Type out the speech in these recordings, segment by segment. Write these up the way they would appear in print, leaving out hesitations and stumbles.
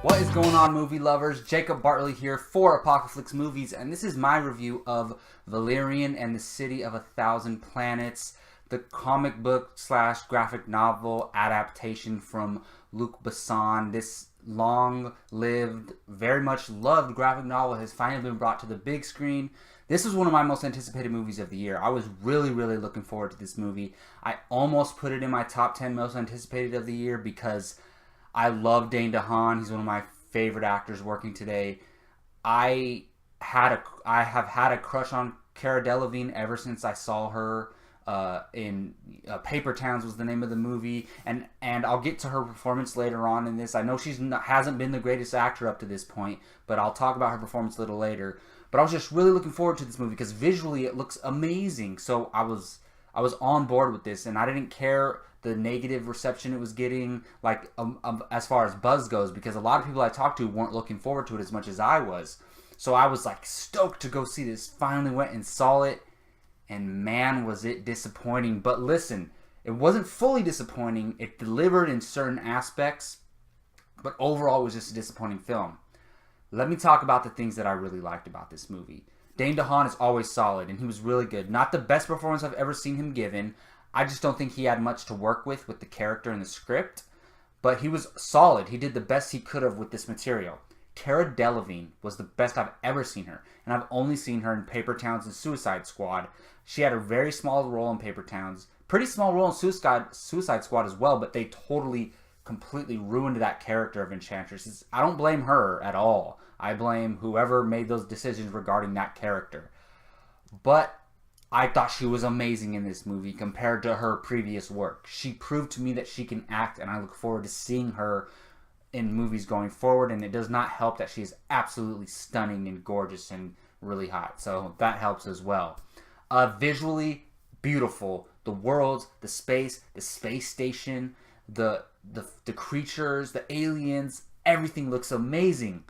What is going on, movie lovers? Jacob Bartley here for Apocalypse Movies, and this is my review of Valerian and the City of a Thousand Planets, the comic book slash graphic novel adaptation from Luc Besson. This long-lived, very much loved graphic novel has finally been brought to the big screen. This is one of my most anticipated movies of the year. I was really looking forward to this movie. I almost put it in my top 10 most anticipated of the year because I love Dane DeHaan. He's one of my favorite actors working today. I have had a crush on Cara Delevingne ever since I saw her in Paper Towns was the name of the movie, and I'll get to her performance later on in this. I know hasn't been the greatest actor up to this point, but I'll talk about her performance a little later. But I was just really looking forward to this movie because visually it looks amazing. So I was on board with this, and I didn't care the negative reception it was getting, like as far as buzz goes, because a lot of people I talked to weren't looking forward to it as much as I was. So I was like stoked to go see this. Finally went and saw it, and man, was it disappointing. But listen, it wasn't fully disappointing. It delivered in certain aspects, but overall it was just a disappointing film. Let me talk about the things that I really liked about this movie. Dane DeHaan is always solid, and he was really good. Not the best performance I've ever seen him given. I just don't think he had much to work with the character and the script. But he was solid. He did the best he could have with this material. Cara Delevingne was the best I've ever seen her. And I've only seen her in Paper Towns and Suicide Squad. She had a very small role in Paper Towns. Pretty small role in Suicide Squad as well, but they totally, completely ruined that character of Enchantress. I don't blame her at all. I blame whoever made those decisions regarding that character. But I thought she was amazing in this movie compared to her previous work. She proved to me that she can act, and I look forward to seeing her in movies going forward. And it does not help that she is absolutely stunning and gorgeous and really hot. So that helps as well. Visually beautiful. The worlds, the space station, the creatures, the aliens, everything looks amazing.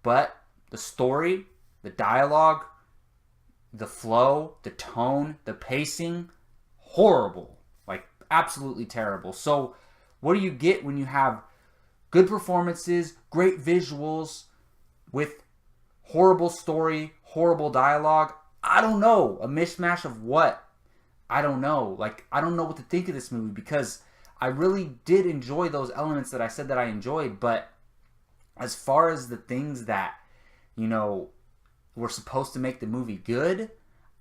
But the story, the dialogue, the flow, the tone, the pacing, horrible. Like, absolutely terrible. So, what do you get when you have good performances, great visuals, with horrible story, horrible dialogue? I don't know. A mishmash of what? I don't know. Like, I don't know what to think of this movie because I really did enjoy those elements that I said that I enjoyed, but as far as the things that, were supposed to make the movie good,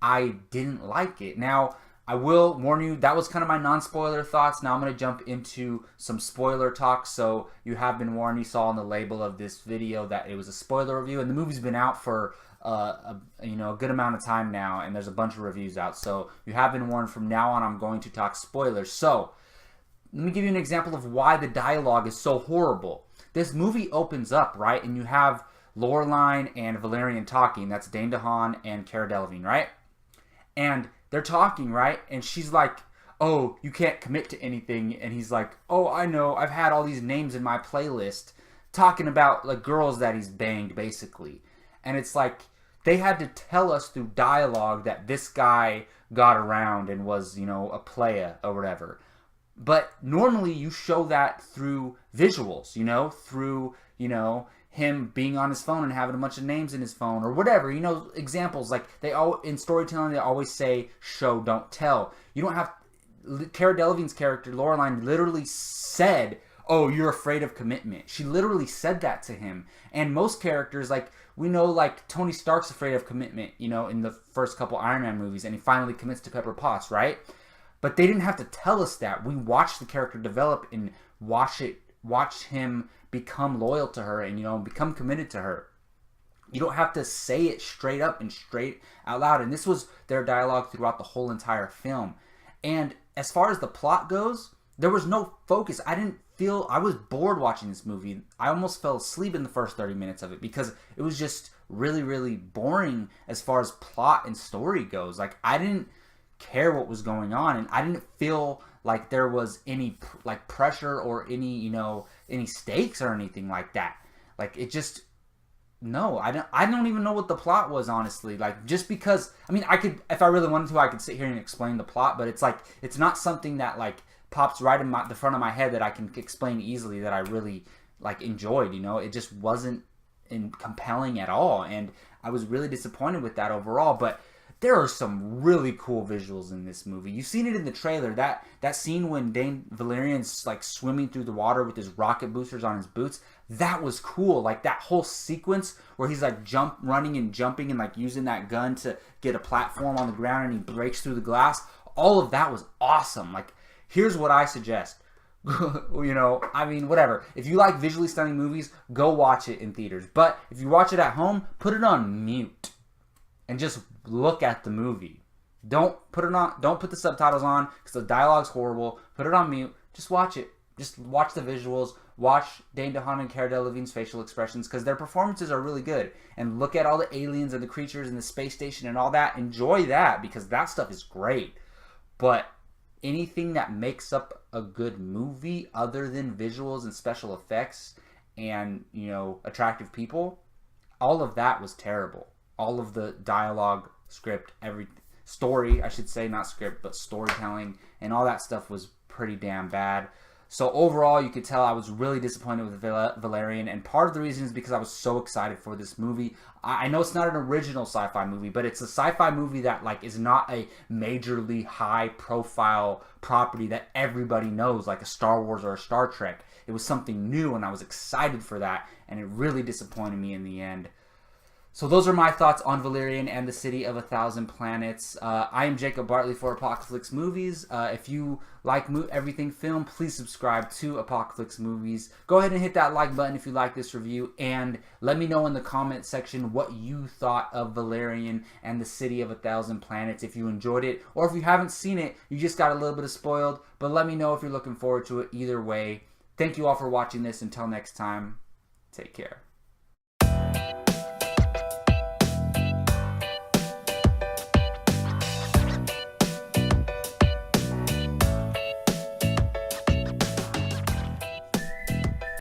I didn't like it. Now, I will warn you, that was kind of my non-spoiler thoughts. Now I'm going to jump into some spoiler talk. So you have been warned. You saw on the label of this video that it was a spoiler review, and the movie's been out for a good amount of time now, and there's a bunch of reviews out. So you have been warned. From now on, I'm going to talk spoilers. So let me give you an example of why the dialogue is so horrible. This movie opens up, right, and you have Lorelai and Valerian talking. That's Dane DeHaan and Cara Delevingne, right? And they're talking, right? And she's like, oh, you can't commit to anything. And he's like, oh, I know. I've had all these names in my playlist, talking about like girls that he's banged, basically. And it's like they had to tell us through dialogue that this guy got around and was, a playa or whatever. But normally you show that through visuals, through, him being on his phone and having a bunch of names in his phone or whatever, examples. Like in storytelling, they always say, show, don't tell. You don't have, Cara Delevingne's character, Lorelai, literally said, oh, you're afraid of commitment. She literally said that to him. And most characters, like, we know, like, Tony Stark's afraid of commitment, in the first couple Iron Man movies, and he finally commits to Pepper Potts, right? But they didn't have to tell us that. We watched the character develop and watch him become loyal to her and, become committed to her. You don't have to say it straight up and straight out loud. And this was their dialogue throughout the whole entire film. And as far as the plot goes, there was no focus. I was bored watching this movie. I almost fell asleep in the first 30 minutes of it because it was just really boring as far as plot and story goes. Like, I didn't care what was going on, and I didn't feel like there was any like pressure or any any stakes or anything like that. Like, it just, no, I don't even know what the plot was, honestly. Like, just because, I could, if I really wanted to, I could sit here and explain the plot, but it's like, it's not something that like pops right in the front of my head that I can explain easily, that I really like enjoyed. You know, it just wasn't compelling at all, and I was really disappointed with that overall. But there are some really cool visuals in this movie. You've seen it in the trailer. That scene when Dane Valerian's like swimming through the water with his rocket boosters on his boots. That was cool. Like that whole sequence where he's like running and jumping and like using that gun to get a platform on the ground and he breaks through the glass. All of that was awesome. Like, here's what I suggest. You know, I mean, whatever. If you like visually stunning movies, go watch it in theaters. But if you watch it at home, put it on mute and just look at the movie. Don't put the subtitles on because the dialogue's horrible. Put it on mute. Just watch it. Just watch the visuals. Watch Dane DeHaan and Cara Delevingne's facial expressions because their performances are really good. And look at all the aliens and the creatures in the space station and all that. Enjoy that because that stuff is great. But anything that makes up a good movie other than visuals and special effects and, you know, attractive people, all of that was terrible. All of the dialogue, script, every story, I should say, not script, but storytelling and all that stuff was pretty damn bad. So overall, you could tell I was really disappointed with Valerian, and part of the reason is because I was so excited for this movie. I know it's not an original sci-fi movie, but it's a sci-fi movie that like is not a majorly high-profile property that everybody knows, like a Star Wars or a Star Trek. It was something new, and I was excited for that, and it really disappointed me in the end. So those are my thoughts on Valerian and the City of a Thousand Planets. I am Jacob Bartley for Apocalypse Movies. If you like everything film, please subscribe to Apocalypse Movies. Go ahead and hit that like button if you like this review, and let me know in the comment section what you thought of Valerian and the City of a Thousand Planets, if you enjoyed it, or if you haven't seen it, you just got a little bit of spoiled, but let me know if you're looking forward to it either way. Thank you all for watching this. Until next time, take care.